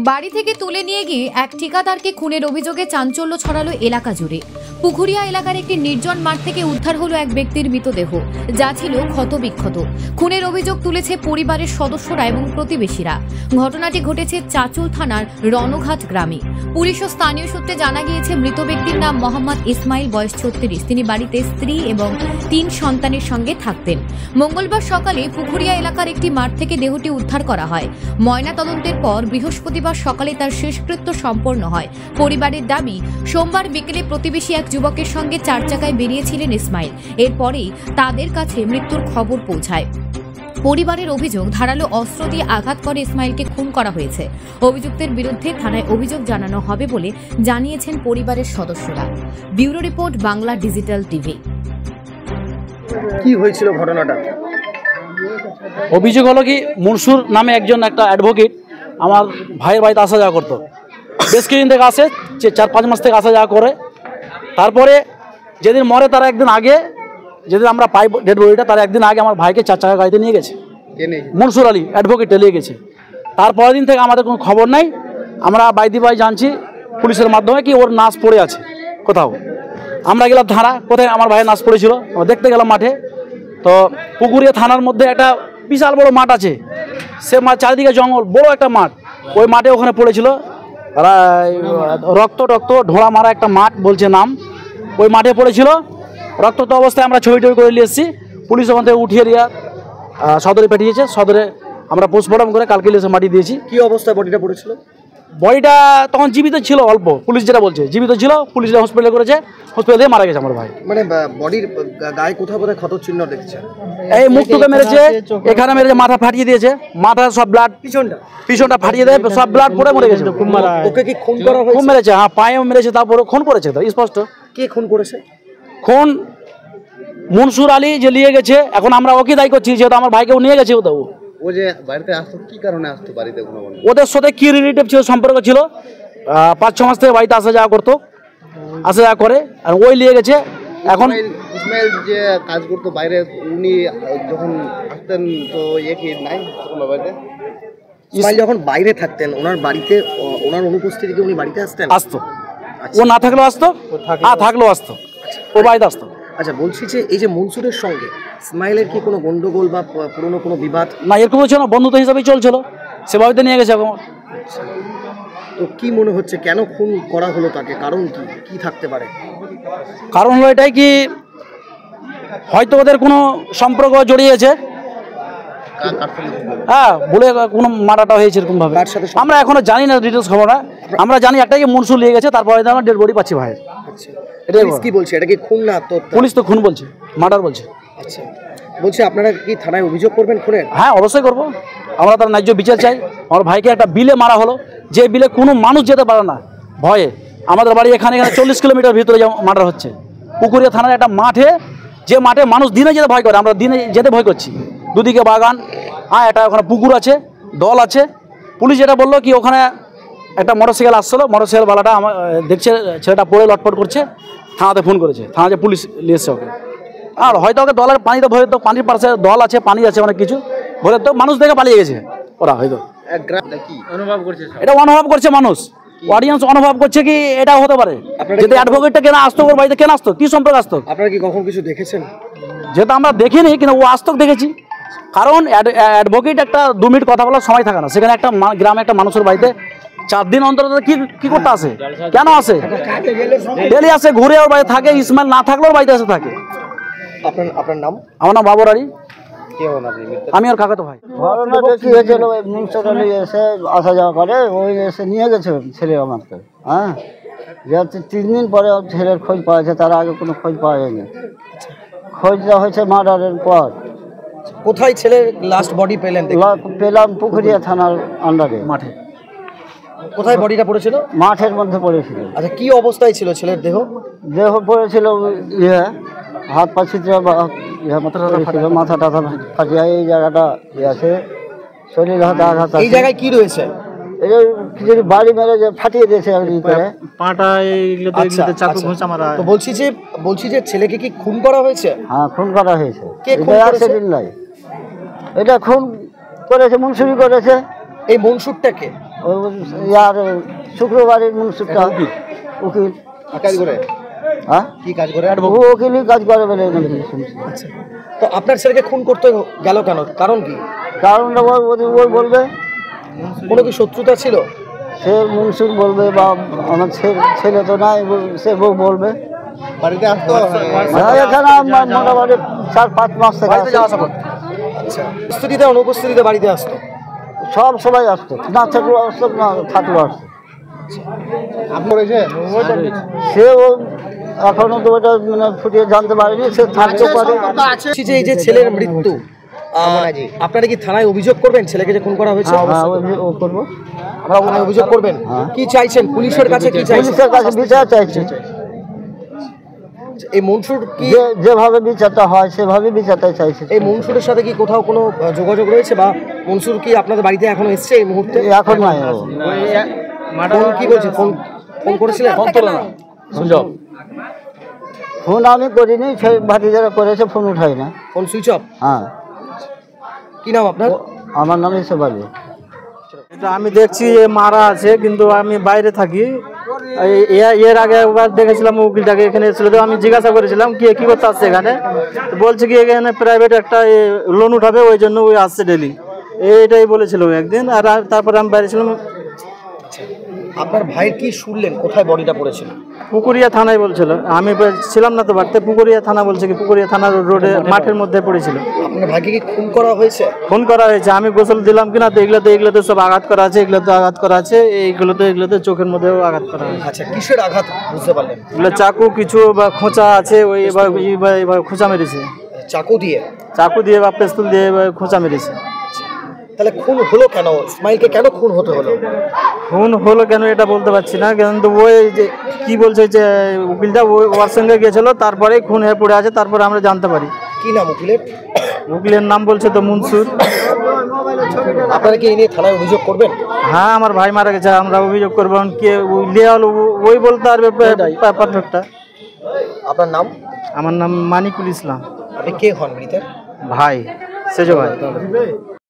বাড়ি থেকে তুলে নিয়ে গিয়ে এক ঠিকাদারকে খুনের অভিযোগে চাঞ্চল্য ছড়ালো এলাকা জুড়ে। পুকুরিয়া এলাকার একটি নির্জন মাঠ থেকে উদ্ধার হলো এক ব্যক্তির মৃতদেহ, যা ছিল ক্ষতবিক্ষত। খুনের অভিযোগ তুলেছে পরিবারের সদস্যরা এবং প্রতিবেশীরা। ঘটনাটি ঘটেছে চাঁচল থানার রণঘাট গ্রামে। পুলিশ ও স্থানীয় সূত্রে জানা গিয়েছে মৃত ব্যক্তির নাম মোহাম্মদ ইসমাইল, বয়স 36। তিনি বাড়িতে স্ত্রী এবং 3 সন্তানের সঙ্গে থাকতেন। মঙ্গলবার সকালে পুকুরিয়া এলাকার একটি মাঠ থেকে দেহটি উদ্ধার করা হয়। ময়না তদন্তের পর বৃহস্পতিবার সকালে তার শেষকৃত্য সম্পন্ন হয়। পরিবারের দাবি, সোমবার বিকেলে প্রতিবেশী এক যুবকের সঙ্গে 4 চাকায় বেরিয়েছিলেন ইসমাইল। এরপরেই তাদের কাছে মৃত্যুর খবর পৌঁছায়। পরিবারের অভিযোগ, ধারালো অস্ত্র দিয়ে আঘাত করে ইসমাইলকে খুন করা হয়েছে। অভিযুক্তের বিরুদ্ধে থানায় অভিযোগ জানানো হবে বলে জানিয়েছেন পরিবারের সদস্যরা। Bureau report, Bangla digital TV. কি হয়েছিল ঘটনাটা? অভিযোগ হলো কি, মনসুর নামে একজন একটা অ্যাডভোকেট আমার ভাইয়ের বাড়িতে আসা যাওয়া করতো। বেশ কিছুদিন থেকে আসে, 4-5 মাস থেকে আসা যাওয়া করে। তারপরে যেদিন মরে তার একদিন আগে, যেদিন আমরা পাই ডেড বডিটা, তার একদিন আগে আমার ভাইকে 4 চাকা গাড়িতে নিয়ে গেছে। মনসুর আলী অ্যাডভোকেটে নিয়ে গেছে। তারপরের দিন থেকে আমাদের কোনো খবর নাই। আমরা বাইদি বাই জানছি পুলিশের মাধ্যমে কি ওর নাশ পড়ে আছে কোথাও। আমরা গেলাম থানা, কোথায় আমার ভাইয়ের নাশ পড়েছিল আমরা দেখতে গেলাম মাঠে। তো পুকুরিয়া থানার মধ্যে একটা বিশাল বড় মাঠ আছে, সে মাঠ চারিদিকে জঙ্গল, বড় একটা মাঠ। ওই মাঠে ওখানে পড়েছিল, রক্ত ঢোড়া মারা একটা মাঠ বলছে নাম। ওই মাঠে পড়েছিল রক্ত অবস্থায়। আমরা ছবি টবি করে নিয়ে এসেছি। পুলিশ ওখান থেকে উঠিয়ে দিয়ে সদরে পাঠিয়েছে। সদরে আমরা পোস্টমর্টম করে কালকে এসে মাটি দিয়েছি। কি অবস্থায় বডিটা পড়েছিল? বডিটা তখন জীবিত ছিল, অল্প, পুলিশ যেটা বলছে জীবিত ছিল। পুলিশ হসপিটালে করেছে, হসপিটালে মারা গেছে আমার ভাই। মানে বডির গায়ে কোথাও কোথায় ক্ষত চিহ্ন দেখছে? এই মুখ টুকে মেরেছে, এখানে মেরেছে, মাথা ফাটিয়ে দিয়েছে, মাথা সব ব্লাড, পিছনটা ফাটিয়ে দেয়, সব ব্লাড পড়ে মরে গেছে। ওকে কি খুন করা হয়েছে? খুন মেরেছে, হ্যাঁ, পায়েও মেরেছে, তারপরে খুন করেছে। তো স্পষ্ট কে খুন করেছে? খুন মনসুর আলী যে নিয়ে গেছে। এখন আমরা ওকে দায়ী করছি, যেহেতু আমার ভাইকেও নিয়ে গেছে। ও যে বাড়িতে আসতো, কি কারণে আসতো বাড়িতে? ওদের সাথে কি রিলেটিভ ছিল, সম্পর্ক ছিল। 5-6 মাস থেকে বাড়িতে আসা যাওয়া করতো, আসা যাওয়া করে। আর ওই নিয়ে গেছে। এখন ইসমাইল যে কাজ করতো বাইরে, উনি যখন আসতেন তো কি নাই বাড়িতে? ইসমাইল যখন বাইরে থাকতেন, ওনার বাড়িতে, ওনার অনুপস্থিতিতে উনি বাড়িতে আসতো? ও না থাকলেও আসতো, থাকলেও আসতো, ও বাড়িতে আসতো। আচ্ছা, বলছি যে এই যে মনসুরের সঙ্গে ইসমাইলের কি কোনো গন্ডগোল বা পুরনো কোনো বিবাদ? না, এরকম হচ্ছে না, বন্ধুত্ব হিসাবেই চলছিল। সে বাড়িতে নিয়ে গেছে। এখন তো কি মনে হচ্ছে, কেন খুন করা হলো তাকে? কারণ কি থাকতে পারে? কারণ হলো এটাই কি, হয়তো ওদের কোনো সম্পর্ক জড়িয়েছে, হ্যাঁ, বলে কোনো মারাটা হয়েছে এরকম ভাবে। আমরা এখনো জানি না ডিটেলস খবরটা। আমরা জানি একটাই, মনসুর নিয়ে গেছে, তারপরে আমরা ডেড বডি পাচ্ছি ভাইয়ের। এটাই কি বলছে? এটা কি খুন না? তো পুলিশ তো খুন বলছে, মার্ডার বলছে। আচ্ছা, বলছি আপনারা কি থানায় অভিযোগ করবেন খুনের? হ্যাঁ, অবশ্যই করবো। আমরা তার ন্যায্য বিচার চাই। আমার ভাইকে একটা বিলে মারা হলো, যে বিলে কোনো মানুষ যেতে পারে না ভয়ে। আমাদের বাড়ি এখানে 40 কিলোমিটার ভিতরে মার্ডার হচ্ছে। পুকুরিয়া থানার একটা মাঠে, যে মাঠে মানুষ দিনে যেতে ভয় করে, আমরা দিনে যেতে ভয় করছি। দুদিকে বাগান, হ্যাঁ, এটা ওখানে পুকুর আছে, দল আছে। পুলিশ যেটা বললো কি, ওখানে একটা মোটরসাইকেল আসছিলো, মোটরসাইকেলওয়ালাটা আমার দেখছে ছেলেটা পড়ে লটপট করছে, থানাতে ফোন করেছে। থানাতে পুলিশ নিয়ে এসছে ওকে। আর হয়তো ওকে দলের পানিতে ভরে, তো পানির পাশে দল আছে, পানি আছে, অনেক কিছু ভরে, তো মানুষ দেখে পালিয়ে গেছে ওরা। হয়তো এটা অনুভব করছে মানুষ, অডিয়েন্স অনুভব করছে কি এটা হতে পারে। যদি অ্যাডভোকেটটা কেন আসতো, ওর বাড়িতে কেন আসতো, কি সম্পর্ক আসতো? আপনারা কি কখন কিছু দেখেছেন? যেটা আমরা দেখিনি, কিন্তু ও আসতো দেখেছি। কারণ অ্যাডভোকেট একটা 2 মিনিট কথা বলার সময় থাকে না। সেখানে একটা গ্রামে একটা মানুষের বাড়িতে 4 দিন অন্তর কি করতে আসে, কেন আসে? ডেলি আসে, ঘুরে ওর বাড়িতে থাকে। ইসমাইল না থাকলেও ওর বাড়িতে এসে থাকে। আপনার নাম? আমার নাম বাবর আলী। আমি ওর কাকাতো ভাই। ঘটনা দেখি হয়েছিল, মনসুর আলী এসে আসা যাওয়া করে, ওই এসে নিয়ে গেছে ছেলে আমাকে। হ্যাঁ, 3 দিন পরে ছেলের খোঁজ পাওয়া যায়, তার আগে কোনো খোঁজ পাওয়া যায়নি। খোঁজটা হয়েছে মার্ডারের পর। কোথায় ছেলের লাস্ট বডি পেলেন? পেলাম পুকুরিয়া থানার আন্ডারে, মাঠে। কোথায় বডিটা পড়েছিল? মাঠের মধ্যে পড়েছিল। আচ্ছা, কি অবস্থায় ছিল ছেলের দেহ? দেহ পড়েছিল হাত পা ছিটে, মাথা টাথা ফাটিয়ে, এই জায়গাটা আছে, শরীর হাতে আঘাত। এই জায়গায় কি রয়েছে? এই যে বাড়ি মেরে যে ফাটিয়ে দিয়েছে পাটা। তো বলছি যে ছেলেকে কি খুন করা হয়েছে? হ্যাঁ, খুন করা হয়েছে। এটা খুন করেছে, মনসুরি করেছে। এই মনসুরটাকে ওই ইয়ার শুক্রবারের মুন্সিপটা উকিল কাজ করে হ্যাঁ কি কাজ করে? ও উকিলই কাজ করে বলে নাকি শুনছি। আচ্ছা, তো আপনার ছেলেকে খুন করতে গেল কেন? কারণ কি? কারণটা ওই বলবে, কোনো কি শত্রুতা ছিল? সে মুন্সিপ বলবে বা আমার ছেলে তো নাই, সে বউ বলবে। বাড়িতে আসতো? এখানে মোটামুটি 4-5 মাস থেকে বাড়িতে যাওয়া আসা করতো? আচ্ছা, উপস্থিতিতে অনুপস্থিতিতে বাড়িতে আসতো? সবাই আসতো, না থাকলেও আসতো, না থাকলেও আসতো। আপনার হয়েছে? সে এখনো তো ওটা মানে ফুটিয়ে জানতে পারেনি, সে থাকতে পারে। যে এই যে ছেলের মৃত্যু, আপনারা কি থানায় অভিযোগ করবেন ছেলেকে যে খুন করা হয়েছে? হ্যাঁ, ও করবো। আপনারা থানায় অভিযোগ করবেন? কি চাইছেন পুলিশের কাছে? কি চাইছেন? পুলিশের কাছে বিচার চাইছে, এই মনসুর কি যেভাবে বিচারটা হয় সেভাবে বিচারটা চাইছে। এই মনসুরের সাথে কি কোথাও কোনো যোগাযোগ রয়েছে, বা মনসুর কি আপনাদের বাড়িতে এখনো এসছে এই মুহূর্তে? এখন নাই। ফোন কি বলছে? ফোন করেছিলেন? ফোন তোলে না, শুনছো? ফোন আমি করিনি, সেই ভাতিজারা করেছে, ফোন উঠাই না। Phone switch off? হ্যাঁ। কি নাম আপনার? আমার নাম ইসব আলী। আমি দেখছি এ মারা আছে, কিন্তু আমি বাইরে থাকি। এর আগে একবার দেখেছিলাম উকিলটাকে এখানে এসেছিল, তো আমি জিজ্ঞাসা করেছিলাম কি করতে আসছে এখানে। বলছে কি এখানে প্রাইভেট একটা লোন উঠাবে, ওই জন্য ওই আসছে ডেলি, এইটাই বলেছিল একদিন। আর তারপরে আমি বাইরে ছিলাম। আপনার ভাইয়ের কি শুনলেন? কোথায় বডিটা পড়েছিল? পুকুরিয়া থানায় বলছিল, আমি ছিলাম না তো বাড়িতে। পুকুরিয়া থানা বলছে কি পুকুরিয়া থানার রোডে মাঠের মধ্যে পড়েছিল। আপনার ভাইকে কি খুন করা হয়েছে? ফোন করা হয়েছে, আমি গোসল দিলাম কিনা, তো এগুলোতে সব আঘাত করা আছে, এগুলোতে আঘাত করা আছে, এগুলোতে চোখের মধ্যেও আঘাত করা হয়েছে। আচ্ছা, কিসের আঘাত বুঝতে পারলেন? এগুলো চাকু কিছু বা খোঁচা আছে, ওই এবার খোঁচা মেরেছে, চাকু দিয়ে? চাকু দিয়ে বা পেস্তুল দিয়ে খোঁচা মেরেছে। তাহলে খুন হলো কেন? ইসমাইলকে কেন খুন হতে হলো? খুন হলো কেন এটা বলতে পারছি না, কিন্তু ওই যে কি বলছে যে উকিলটা ওর সঙ্গে গেছিল, তারপরে খুন হয়ে পড়ে আছে, তারপরে আমরা জানতে পারি। কি নাম উকিলের? উকিলের নাম বলছে তো মনসুর। আপনারা কি এই নিয়ে থানায় অভিযোগ করবেন? হ্যাঁ, আমার ভাই মারা গেছে, আমরা অভিযোগ করবো। কে ওই বলতে পারবে পারফেক্টটা। আপনার নাম? আমার নাম মানিকুল ইসলাম। আপনি কে হন মৃতের? ভাই, সেজো ভাই।